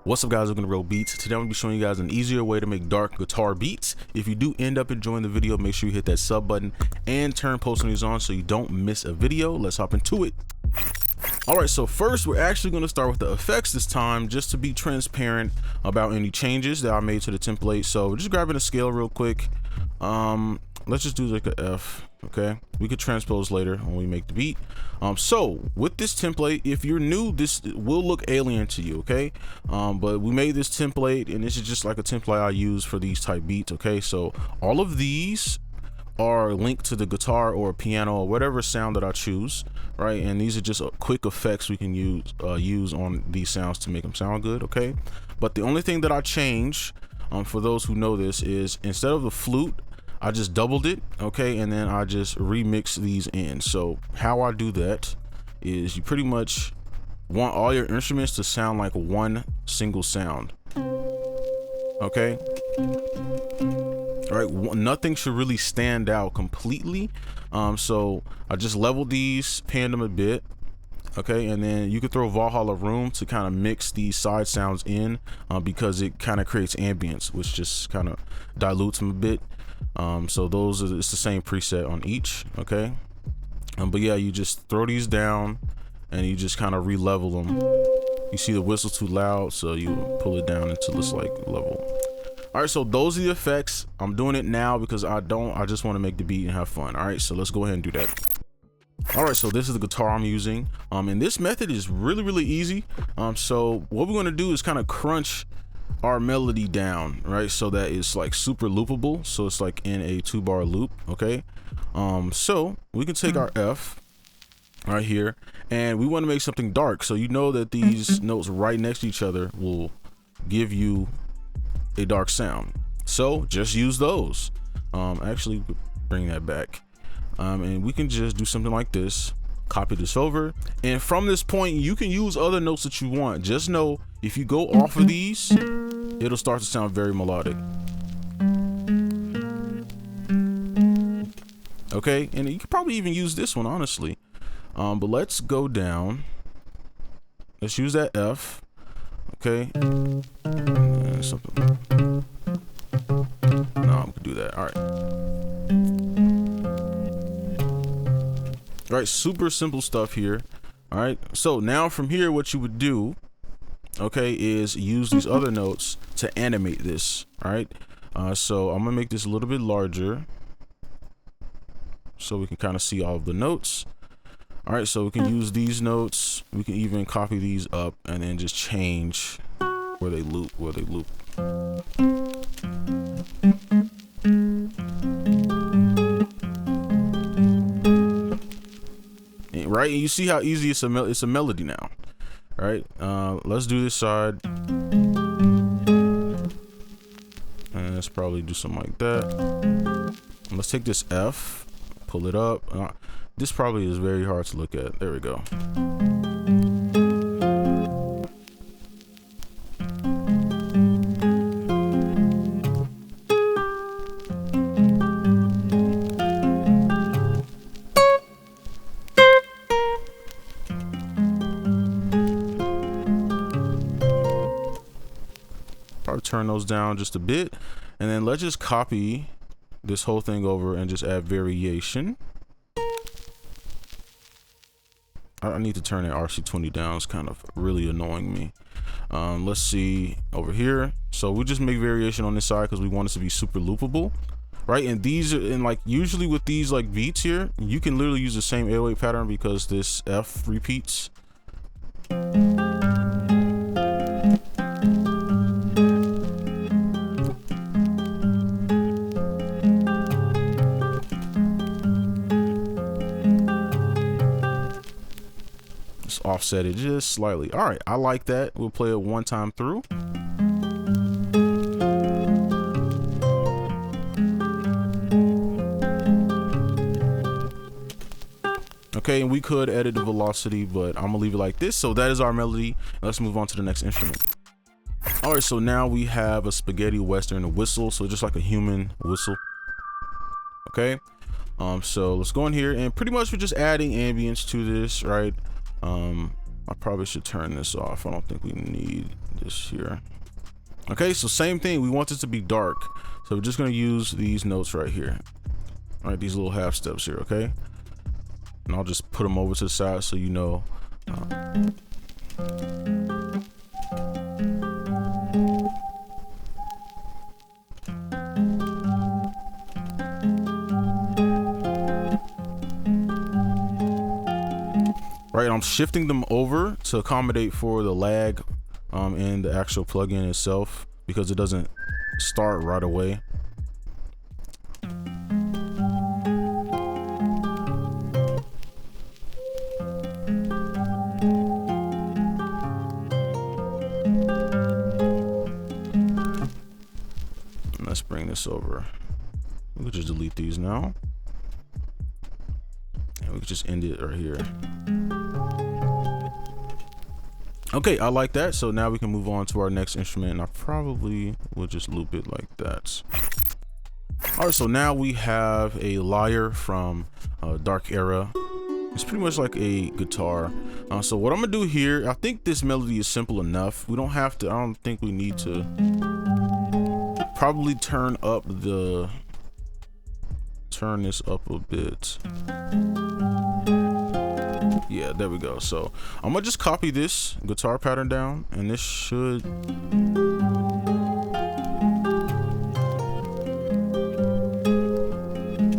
What's up guys, 𝗗𝗢𝗣𝗘&𝗗𝗡. Today I'm going to be showing you guys an easier way to make dark guitar beats. If you do end up enjoying the video, make sure you hit that sub button and turn post notifications on so you don't miss a video. Let's hop into it. Alright, so first we're actually going to start with the effects this time, just to be transparent about any changes that I made to the template. So just grabbing a scale real quick. Let's just do like a F. Okay, we could transpose later when we make the beat. So with this template, if you're new, this will look alien to you, okay? But we made this template, and this is just like a template I use for these type beats. Okay, so all of these are linked to the guitar or piano or whatever sound that I choose, right? And these are just quick effects we can use on these sounds to make them sound good. Okay, but the only thing that I change, for those who know this, is instead of the flute, I just doubled it, okay, and then I just remix these in. So how I do that is you pretty much want all your instruments to sound like one single sound. Okay, all right, nothing should really stand out completely. So I just leveled these, panned them a bit, okay, and then you can throw Valhalla Room to kind of mix these side sounds in, because it kind of creates ambience, which just kind of dilutes them a bit. So those are, it's the same preset on each. Okay, but yeah, you just throw these down and you just kind of re-level them. You see the whistle too loud, so you pull it down until it's like level. All right, so those are the effects. I'm doing it now because I just want to make the beat and have fun. All right, so let's go ahead and do that. All right, so this is the guitar I'm using, and this method is really easy. So what we're going to do is kind of crunch our melody down, right, so that it's like super loopable, so it's like in a 2-bar loop. Okay, so we can take our F right here, and we want to make something dark, so you know that these notes right next to each other will give you a dark sound, so just use those. Actually, bring that back, and we can just do something like this. Copy this over, and from this point you can use other notes that you want. Just know if you go off of these, it'll start to sound very melodic. Okay, and you could probably even use this one, honestly. But let's go down. Let's use that F. Okay, and something. No, I'm gonna do that. All right. All right, super simple stuff here. All right, so now from here, what you would do, okay, is use these other notes to animate this. All right, so I'm gonna make this a little bit larger so we can kind of see all of the notes. All right, so we can use these notes. We can even copy these up and then just change where they loop, right? And you see how easy it's a melody now. All right, let's do this side, and let's probably do something like that. Let's take this F, pull it up. This probably is very hard to look at. There we go. Probably turn those down just a bit, and then let's just copy this whole thing over and just add variation. I need to turn that RC20 down. It's kind of really annoying me. Let's see over here. So we just make variation on this side because we want it to be super loopable, right? And these are, and like usually with these like beats here, you can literally use the same 808 pattern because this F repeats. Offset it just slightly. All right, I like that. We'll play it one time through. Okay, and we could edit the velocity, but I'm gonna leave it like this. So that is our melody. Let's move on to the next instrument. All right, so now we have a spaghetti western whistle, so just like a human whistle. Okay, so let's go in here, and pretty much we're just adding ambience to this, right? I probably should turn this off. I don't think we need this here. Okay, so same thing. We want this to be dark. So we're just going to use these notes right here. All right, these little half steps here, okay? And I'll just put them over to the side so you know. Right, I'm shifting them over to accommodate for the lag in the actual plugin itself, because it doesn't start right away. Let's bring this over. We could just delete these now. And we could just end it right here. Okay, I like that. So now we can move on to our next instrument, and I probably will just loop it like that. All right, so now we have a lyre from 𝗗𝗓𝗃𝗙𝗡𝗥. It's pretty much like a guitar. So what I'm gonna do here, I think this melody is simple enough. We don't have to, I don't think we need to probably turn this up a bit. Yeah, there we go. So I'm gonna just copy this guitar pattern down, and this should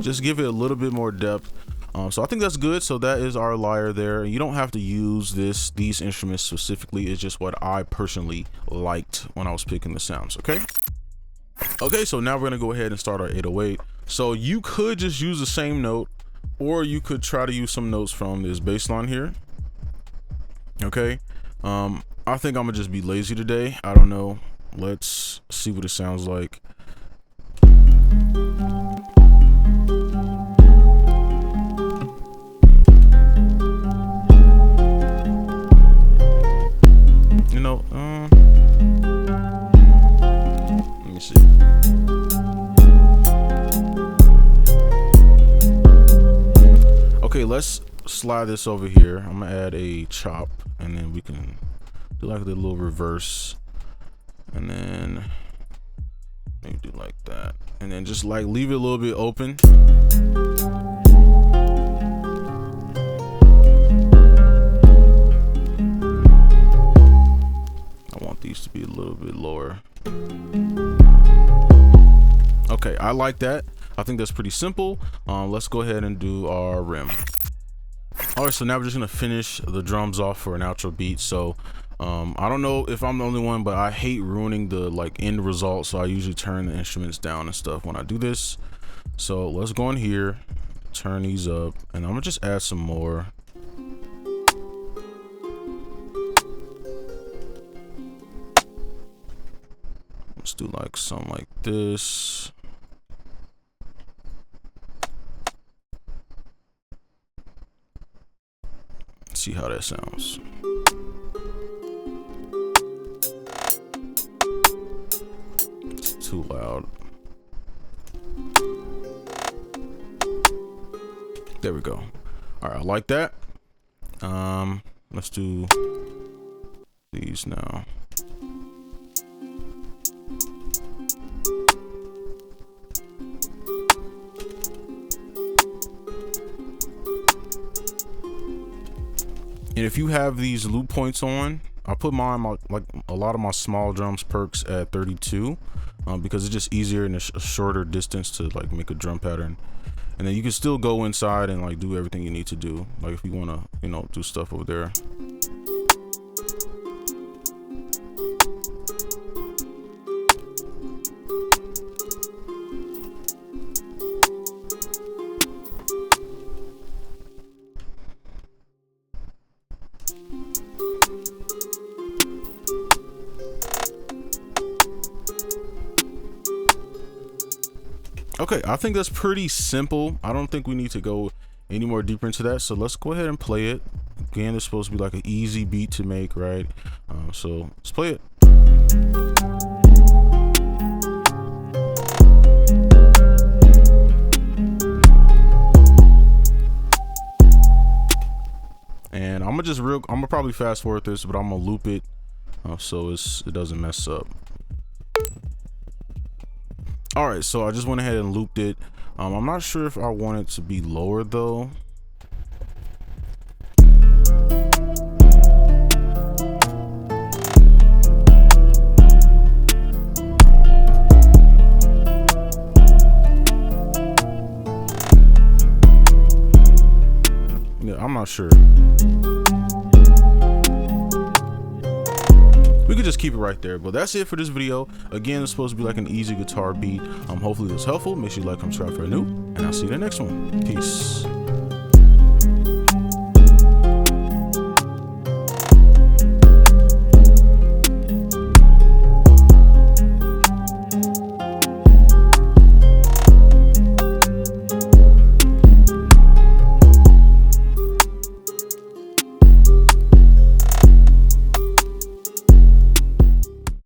just give it a little bit more depth. So I think that's good. So that is our lyre there. You don't have to use these instruments specifically. It's just what I personally liked when I was picking the sounds. Okay, so now we're gonna go ahead and start our 808. So you could just use the same note, or you could try to use some notes from this bass line here. Okay, I think I'm gonna just be lazy today. I don't know. Let's see what it sounds like. You know, let me see. Okay, let's slide this over here. I'm gonna add a chop, and then we can do like a little reverse, and then maybe do like that, and then just like leave it a little bit open. I want these to be a little bit lower. Okay, I like that. I think that's pretty simple. Let's go ahead and do our rim. All right, so now we're just gonna finish the drums off for an outro beat. So I don't know if I'm the only one, but I hate ruining the end result. So I usually turn the instruments down and stuff when I do this. So let's go in here, turn these up, and I'm gonna just add some more. Let's do like something like this. See how that sounds. It's too loud. There we go. All right, I like that. Let's do these now. And if you have these loop points on, I put mine, like a lot of my small drums perks at 32, because it's just easier in a shorter distance to like make a drum pattern. And then you can still go inside and like do everything you need to do, like if you want to, you know, do stuff over there. Okay, I think that's pretty simple. I don't think we need to go any more deeper into that. So let's go ahead and play it. Again, it's supposed to be like an easy beat to make, right? So let's play it. And I'm I'm gonna probably fast forward this, but I'm gonna loop it so it doesn't mess up. All right, so I just went ahead and looped it. I'm not sure if I want it to be lower though. Yeah, I'm not sure. We could just keep it right there, but that's it for this video. Again, it's supposed to be like an easy guitar beat. Hopefully it was helpful. Make sure you like, comment, subscribe for new, and I'll see you in the next one. Peace.